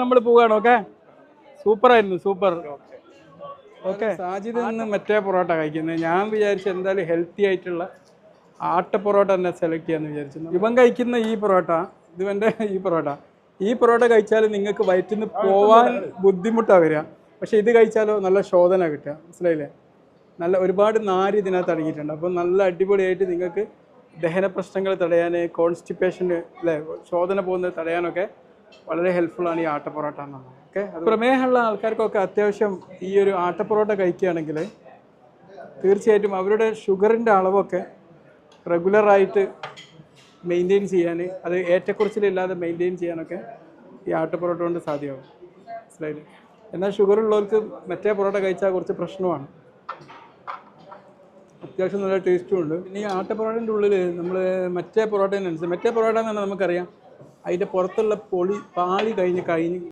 നമ്മൾ പോവുകയാണ്. ഓക്കെ, സൂപ്പറായിരുന്നു, സൂപ്പർ. ഓക്കെ, സാജിദ് നിന്ന് മറ്റേ പൊറോട്ട കഴിക്കുന്നത്. ഞാൻ വിചാരിച്ചു എന്തായാലും ഹെൽത്തി ആയിട്ടുള്ള ആട്ട പൊറോട്ട തന്നെ സെലക്ട് ചെയ്യാമെന്ന് വിചാരിച്ചു. ഇവൻ കഴിക്കുന്ന ഈ പൊറോട്ട, ഇവൻ്റെ ഈ പൊറോട്ട കഴിച്ചാൽ നിങ്ങൾക്ക് വയറ്റിൽ നിന്ന് പോവാൻ ബുദ്ധിമുട്ടാണ് വരിക. പക്ഷേ ഇത് കഴിച്ചാലോ നല്ല ശോധന കിട്ടുക, മനസ്സിലായില്ലേ? നല്ല ഒരുപാട് നാര് ഇതിനകത്ത് അടങ്ങിയിട്ടുണ്ട്. അപ്പം നല്ല അടിപൊളിയായിട്ട് നിങ്ങൾക്ക് ദഹന പ്രശ്നങ്ങൾ തടയാൻ, കോൺസ്റ്റിപ്പേഷൻ അല്ലേ, ശോധന പോകുന്നത് തടയാനൊക്കെ വളരെ ഹെൽപ്ഫുള്ളാണ് ഈ ആട്ട പൊറോട്ട എന്നാണ്. ഓക്കെ, പ്രമേഹമുള്ള ആൾക്കാർക്കൊക്കെ അത്യാവശ്യം ഈ ഒരു ആട്ട പൊറോട്ട കഴിക്കുകയാണെങ്കിൽ തീർച്ചയായിട്ടും അവരുടെ ഷുഗറിൻ്റെ അളവൊക്കെ റെഗുലറായിട്ട് മെയിൻറ്റെയിൻ ചെയ്യാൻ, അത് ഏറ്റക്കുറച്ചിലില്ലാതെ മെയിൻറ്റെയിൻ ചെയ്യാനൊക്കെ ഈ ആട്ട പൊറോട്ട കൊണ്ട് സാധ്യമാകും, മനസ്സിലായില്ലേ? എന്നാൽ ഷുഗറുള്ളവർക്ക് മറ്റേ പൊറോട്ട കഴിച്ചാൽ കുറച്ച് പ്രശ്നമാണ്. അത്യാവശ്യം നല്ല ടേസ്റ്റും ഉണ്ട്. പിന്നെ ഈ ആട്ട പൊറോട്ടൻ്റെ ഉള്ളിൽ നമ്മൾ മറ്റേ പൊറോട്ടേനനുസരിച്ച്, മറ്റേ പൊറോട്ട എന്ന് പറഞ്ഞാൽ നമുക്കറിയാം അതിൻ്റെ പുറത്തുള്ള പാളി കഴിഞ്ഞ്